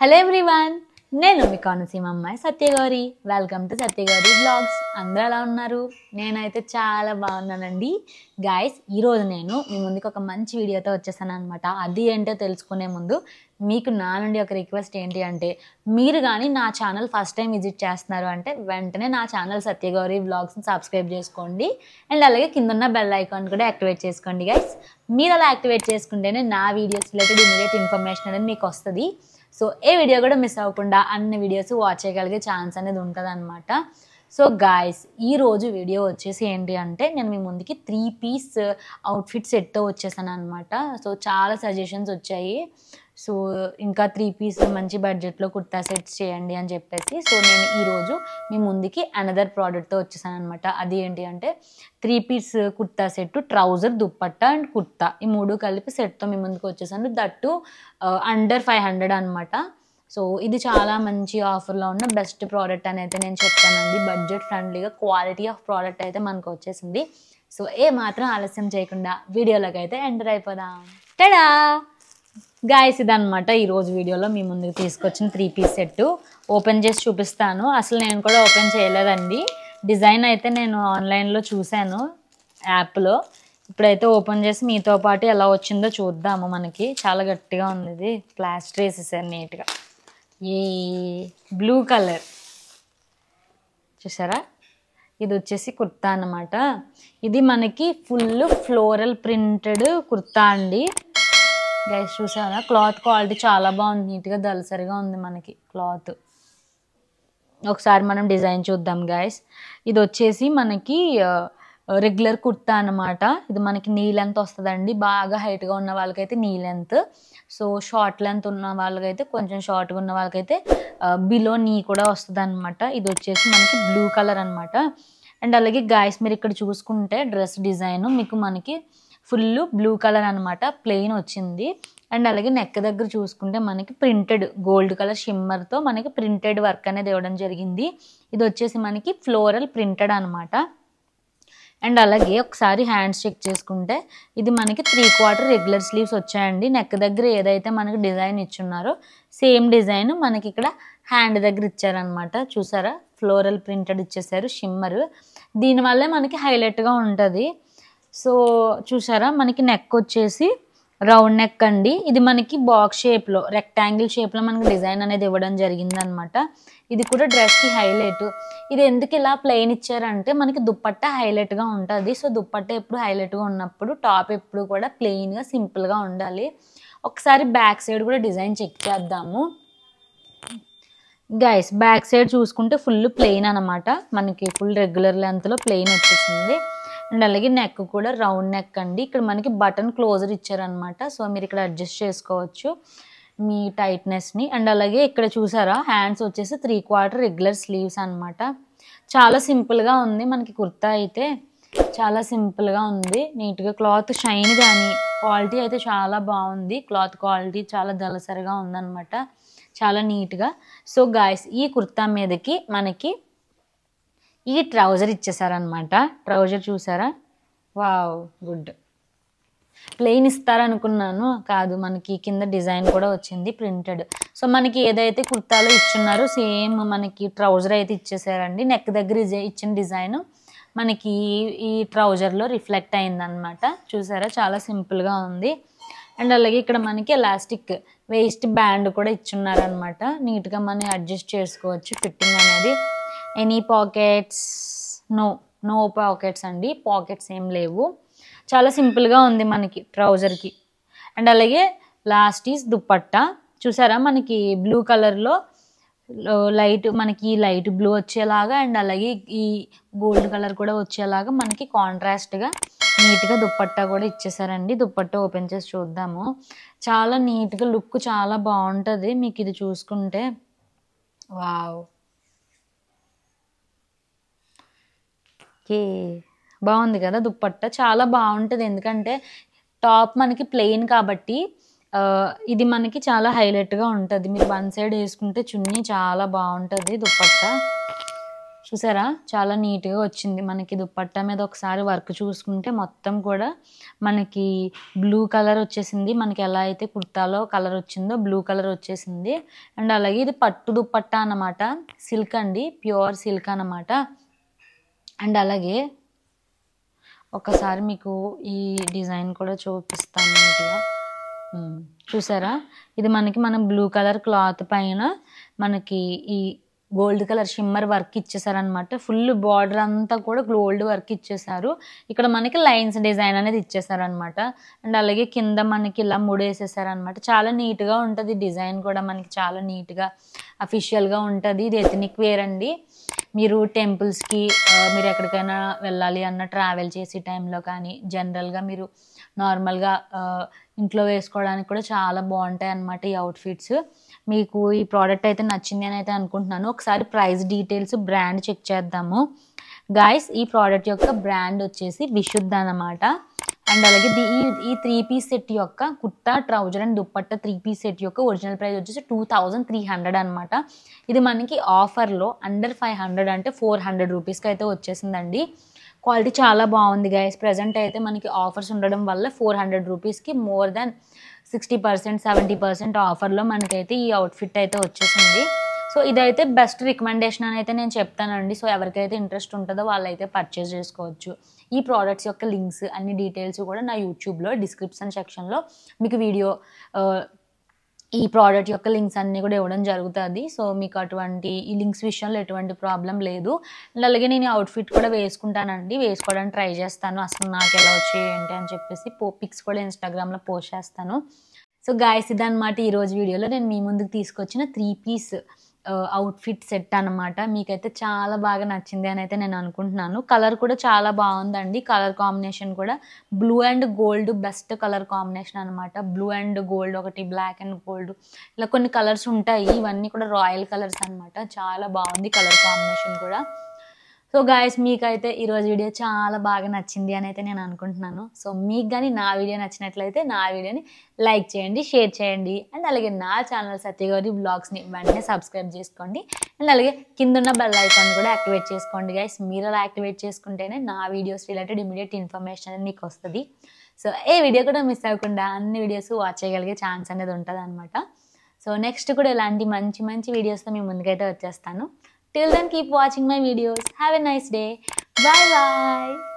Hello everyone, నేను మీ కోనసీమ అమ్మాయి Satyagowri. Welcome to Satyagowri vlogs. అందరూ ఎలా ఉన్నారు? నేనైతే చాలా బాగున్నానండి. గాయస్, ఈరోజు నేను మీ ముందుకు ఒక మంచి వీడియోతో వచ్చేసాను అనమాట. అది ఏంటో తెలుసుకునే ముందు మీకు నా నుండి ఒక రిక్వెస్ట్ ఏంటి అంటే, మీరు కానీ నా ఛానల్ ఫస్ట్ టైం విజిట్ చేస్తున్నారు అంటే వెంటనే నా ఛానల్ సత్యగౌరి బ్లాగ్స్ని సబ్స్క్రైబ్ చేసుకోండి. అండ్ అలాగే కిందన్న బెల్ ఐకాన్ కూడా యాక్టివేట్ చేసుకోండి. గైస్, మీరు అలా యాక్టివేట్ చేసుకుంటేనే నా వీడియోస్ రిలేటెడ్ ఇమీడియట్ ఇన్ఫర్మేషన్ అనేది మీకు వస్తుంది. సో ఏ వీడియో కూడా మిస్ అవ్వకుండా అన్ని వీడియోస్ వాచ్ చేయగలిగే ఛాన్స్ అనేది ఉంటుంది అనమాట. సో గాయస్, ఈరోజు వీడియో వచ్చేసి ఏంటి అంటే, నేను మీ ముందుకి 3 పీస్ అవుట్ఫిట్ సెట్తో వచ్చేసాను అనమాట. సో చాలా సజెషన్స్ వచ్చాయి. సో ఇంకా 3 పీస్ మంచి బడ్జెట్లో కుర్తా సెట్స్ చేయండి అని చెప్పేసి, సో నేను ఈరోజు మీ ముందుకి అనదర్ ప్రోడక్ట్తో వచ్చేసాను అనమాట. అది ఏంటి అంటే 3 piece kurta set, trouser, dupatta and kurta, ఈ 3 కలిపి సెట్తో మీ ముందుకు వచ్చేసాను. దట్టు అండర్ 500 అనమాట. సో ఇది చాలా మంచి ఆఫర్లో ఉన్న బెస్ట్ ప్రోడక్ట్ అని అయితే నేను చెప్తానండి. బడ్జెట్ ఫ్రెండ్లీగా క్వాలిటీ ఆఫ్ ప్రోడక్ట్ అయితే మనకు వచ్చేసింది. సో ఏ మాత్రం ఆలస్యం చేయకుండా వీడియోలోకి అయితే ఎంటర్ అయిపోదాం. టడా గాయస్, ఇదనమాట ఈరోజు వీడియోలో మీ ముందుకు తీసుకొచ్చిన 3 పీస్ సెట్. ఓపెన్ చేసి చూపిస్తాను. అసలు నేను కూడా ఓపెన్ చేయలేదండి. డిజైన్ అయితే నేను ఆన్లైన్లో చూశాను యాప్లో. ఇప్పుడైతే ఓపెన్ చేసి మీతో పాటు ఎలా వచ్చిందో చూద్దాము. మనకి చాలా గట్టిగా ఉంది. ఇది ప్లాస్టర్ వేసేసారు నీట్గా. ఏ బ్లూ కలర్ చూసారా? ఇది వచ్చేసి కుర్తా అన్నమాట. ఇది మనకి ఫుల్ ఫ్లోరల్ ప్రింటెడ్ కుర్తా అండి. గైస్ చూసారా? క్లాత్ క్వాలిటీ చాలా బాగుంది. నీట్గా దళసరిగా ఉంది మనకి క్లాత్. ఒకసారి మనం డిజైన్ చూద్దాం గైస్. ఇది వచ్చేసి మనకి రెగ్యులర్ కుర్తా అన్నమాట. ఇది మనకి నీ లెంత్ వస్తుందండి. బాగా హైట్గా ఉన్న వాళ్ళకైతే knee length, so short length ఉన్న వాళ్ళకైతే, కొంచెం షార్ట్గా ఉన్న వాళ్ళకైతే బిలో నీ కూడా వస్తుంది అనమాట. ఇది వచ్చేసి మనకి బ్లూ కలర్ అనమాట. అండ్ అలాగే గాయస్, మీరు ఇక్కడ చూసుకుంటే డ్రెస్ డిజైన్ మీకు మనకి ఫుల్ బ్లూ కలర్ అనమాట, ప్లెయిన్ వచ్చింది. అండ్ అలాగే నెక్ దగ్గర చూసుకుంటే మనకి ప్రింటెడ్ గోల్డ్ కలర్ షిమ్మర్తో మనకి ప్రింటెడ్ వర్క్ అనేది ఇవ్వడం జరిగింది. ఇది వచ్చేసి మనకి ఫ్లోరల్ ప్రింటెడ్ అనమాట. అండ్ అలాగే ఒకసారి హ్యాండ్స్ చెక్ చేసుకుంటే ఇది మనకి 3/4 రెగ్యులర్ స్లీవ్స్ వచ్చాయండి. నెక్ దగ్గర ఏదైతే మనకి డిజైన్ ఇచ్చున్నారో సేమ్ డిజైన్ మనకి ఇక్కడ హ్యాండ్ దగ్గర ఇచ్చారనమాట. చూసారా? ఫ్లోరల్ ప్రింటెడ్ ఇచ్చేసారు షిమ్మర్. దీనివల్లే మనకి హైలైట్గా ఉంటుంది. సో చూసారా? మనకి నెక్ వచ్చేసి రౌండ్ నెక్ అండి. ఇది మనకి బాక్స్ షేప్లో, రెక్టాంగిల్ షేప్లో మనకి డిజైన్ అనేది ఇవ్వడం జరిగింది అనమాట. ఇది కూడా డ్రెస్కి హైలైట్. ఇది ఎందుకు ఇలా ప్లెయిన్ ఇచ్చారంటే మనకి దుప్పట్టా హైలైట్గా ఉంటుంది. సో దుప్పట్టా ఎప్పుడు హైలైట్గా ఉన్నప్పుడు టాప్ ఎప్పుడు కూడా ప్లెయిన్గా సింపుల్గా ఉండాలి. ఒకసారి బ్యాక్ సైడ్ కూడా డిజైన్ చెక్ చేద్దాము గైస్. బ్యాక్ సైడ్ చూసుకుంటే ఫుల్ ప్లెయిన్ అనమాట. మనకి ఫుల్ రెగ్యులర్ లెంత్లో ప్లెయిన్ వచ్చేసింది. అండ్ అలాగే నెక్ కూడా రౌండ్ నెక్ అండి. ఇక్కడ మనకి బటన్ క్లోజర్ ఇచ్చారనమాట. సో మీరు ఇక్కడ అడ్జస్ట్ చేసుకోవచ్చు మీ టైట్నెస్ని. అండ్ అలాగే ఇక్కడ చూసారా? హ్యాండ్స్ వచ్చేసి 3/4 రెగ్యులర్ స్లీవ్స్ అనమాట. చాలా సింపుల్గా ఉంది మనకి కుర్తా అయితే. చాలా సింపుల్గా ఉంది. నీట్గా క్లాత్ షైన్ కానీ క్వాలిటీ అయితే చాలా బాగుంది. క్లాత్ క్వాలిటీ చాలా దళసరిగా ఉందన్నమాట, చాలా నీట్గా. సో గాయస్, ఈ కుర్తా మీదకి మనకి ఈ ట్రౌజర్ ఇచ్చేసారనమాట. ట్రౌజర్ చూసారా? Wow, good. ప్లెయిన్ ఇస్తారనుకున్నాను, కాదు, మనకి కింద డిజైన్ కూడా వచ్చింది ప్రింటెడ్. సో మనకి ఏదైతే కుర్తాలో ఇచ్చున్నారో సేమ్ మనకి ట్రౌజర్ అయితే ఇచ్చేసారండి. నెక్ దగ్గర ఇచ్చిన డిజైన్ మనకి ఈ ట్రౌజర్లో రిఫ్లెక్ట్ అయిందనమాట. చూసారా? చాలా సింపుల్గా ఉంది. అండ్ అలాగే ఇక్కడ మనకి ఎలాస్టిక్ వేస్ట్ బ్యాండ్ కూడా ఇచ్చున్నారనమాట. నీట్గా మనం అడ్జస్ట్ చేసుకోవచ్చు ఫిట్టింగ్ అనేది. Any pockets? నో పాకెట్స్ అండి. పాకెట్స్ ఏం లేవు. చాలా సింపుల్గా ఉంది మనకి ట్రౌజర్కి. అండ్ అలాగే లాస్ట్ ఈజ్ దుప్పట్టా. చూసారా? మనకి బ్లూ కలర్లో లైట్, మనకి లైట్ బ్లూ వచ్చేలాగా అండ్ అలాగే ఈ గోల్డ్ కలర్ కూడా వచ్చేలాగా మనకి కాంట్రాస్ట్గా నీట్గా దుప్పట్టా కూడా ఇచ్చేసారండి. దుప్పట్టా ఓపెన్ చేసి చూద్దాము. చాలా నీట్గా లుక్ చాలా బాగుంటుంది మీకు ఇది చూసుకుంటే. వావ్, బాగుంది కదా దుప్పట్టా? చాలా బాగుంటుంది. ఎందుకంటే టాప్ మనకి ప్లెయిన్ కాబట్టి ఇది మనకి చాలా హైలైట్గా ఉంటుంది. మీరు వన్ సైడ్ వేసుకుంటే చున్నీ చాలా బాగుంటుంది దుప్పట్టా. చూసారా చాలా నీట్గా వచ్చింది. మనకి దుపట్టా మీద ఒకసారి వర్క్ చూసుకుంటే మొత్తం కూడా మనకి బ్లూ కలర్ వచ్చేసింది. మనకి ఎలా అయితే కుర్తాలో కలర్ వచ్చిందో బ్లూ కలర్ వచ్చేసింది. అండ్ అలాగే ఇది పట్టు దుపట్టా అన్నమాట, సిల్క్ అండి, ప్యూర్ సిల్క్ అన్నమాట. అండ్ అలాగే ఒకసారి మీకు ఈ డిజైన్ కూడా చూపిస్తాను నీట్గా. చూసారా, ఇది మనం బ్లూ కలర్ క్లాత్ పైన మనకి ఈ గోల్డ్ కలర్ షిమ్మర్ వర్క్ ఇచ్చేసారనమాట. ఫుల్ బార్డర్ అంతా కూడా గోల్డ్ వర్క్ ఇచ్చేసారు. ఇక్కడ మనకి లైన్స్ డిజైన్ అనేది ఇచ్చేసారనమాట. అండ్ అలాగే కింద మనకి ఇలా ముడేసేసారనమాట. చాలా నీట్గా ఉంటుంది డిజైన్ కూడా, మనకి చాలా నీట్గా అఫీషియల్గా ఉంటుంది. ఇది ఎథనిక్ వేర్ అండి. మీరు టెంపుల్స్కి మీరు ఎక్కడికైనా వెళ్ళాలి అన్న ట్రావెల్ చేసే టైంలో కానీ జనరల్గా మీరు నార్మల్గా ఇంట్లో వేసుకోవడానికి కూడా చాలా బాగుంటాయి అన్నమాట ఈ అవుట్ఫిట్స్. మీకు ఈ ప్రోడక్ట్ అయితే నచ్చింది అని అయితే అనుకుంటున్నాను. ఒకసారి ప్రైస్ డీటెయిల్స్, బ్రాండ్ చెక్ చేద్దాము గాయస్. ఈ ప్రోడక్ట్ యొక్క బ్రాండ్ వచ్చేసి విశుద్ధ అన్నమాట. అండ్ అలాగే ఈ 3 పీస్ సెట్ యొక్క kurta, trouser and dupatta 3 piece set యొక్క ఒరిజినల్ ప్రైస్ వచ్చేసి 2300 అనమాట. ఇది మనకి ఆఫర్లో అండర్ 500 అంటే 400 రూపీస్కి అయితే వచ్చేసిందండి. క్వాలిటీ చాలా బాగుంది గైస్. ప్రజెంట్ అయితే మనకి ఆఫర్స్ ఉండడం వల్ల 400 రూపీస్కి మోర్ దాన్ 60%, 70% ఆఫర్లో మనకైతే ఈ అవుట్ఫిట్ అయితే వచ్చేసింది. సో ఇదైతే బెస్ట్ రికమెండేషన్ అని అయితే నేను చెప్తానండి. సో ఎవరికైతే ఇంట్రెస్ట్ ఉంటుందో వాళ్ళైతే పర్చేస్ చేసుకోవచ్చు. ఈ ప్రోడక్ట్స్ యొక్క లింక్స్ అన్ని డీటెయిల్స్ కూడా నా యూట్యూబ్లో డిస్క్రిప్షన్ సెక్షన్లో మీకు వీడియో ఈ ప్రోడక్ట్ యొక్క లింక్స్ అన్నీ కూడా ఇవ్వడం జరుగుతుంది. సో మీకు ఈ లింక్స్ విషయంలో ఎటువంటి ప్రాబ్లం లేదు. అండ్ అలాగే నేను అవుట్ఫిట్ కూడా వేసుకుంటానండి, వేసుకోవడానికి ట్రై చేస్తాను. అసలు నాకు ఎలా వచ్చాయి ఏంటి అని చెప్పేసి పిక్స్ కూడా ఇన్స్టాగ్రామ్లో పోస్ట్ చేస్తాను. సో గాయస్, ఇదన్నమాట ఈరోజు వీడియోలో నేను మీ ముందుకు తీసుకొచ్చిన 3 పీస్ అవుట్ఫిట్ సెట్ అనమాట. మీకైతే చాలా బాగా నచ్చింది అని అయితే నేను అనుకుంటున్నాను. కలర్ కూడా చాలా బాగుందండి. కలర్ కాంబినేషన్ కూడా blue and gold best colour combination అనమాట. బ్లూ అండ్ గోల్డ్ ఒకటి, బ్లాక్ అండ్ గోల్డ్, ఇలా కొన్ని కలర్స్ ఉంటాయి. ఇవన్నీ కూడా రాయల్ కలర్స్ అనమాట. చాలా బాగుంది కలర్ కాంబినేషన్ కూడా. సో గాయస్, మీకైతే ఈరోజు వీడియో చాలా బాగా నచ్చింది అని అయితే నేను అనుకుంటున్నాను. సో మీకు కానీ నా వీడియో నచ్చినట్లయితే నా వీడియోని లైక్ చేయండి, షేర్ చేయండి. అండ్ అలాగే నా ఛానల్ సత్యగౌరి బ్లాగ్స్ని వెంటనే సబ్స్క్రైబ్ చేసుకోండి. అండ్ అలాగే కిందున్న బెల్ ఐకాన్ కూడా యాక్టివేట్ చేసుకోండి గైస్. మీరు అలా యాక్టివేట్ చేసుకుంటేనే నా వీడియోస్ రిలేటెడ్ ఇమీడియట్ ఇన్ఫర్మేషన్ అనేది మీకు వస్తుంది. సో ఏ వీడియో కూడా మిస్ అవ్వకుండా అన్ని వీడియోస్ వాచ్ చేయగలిగే ఛాన్స్ అనేది ఉంటుంది అనమాట. సో నెక్స్ట్ కూడా ఇలాంటి మంచి మంచి వీడియోస్తో మీ ముందుకైతే వచ్చేస్తాను. Till then, keep watching my videos. Have a nice day. Bye bye.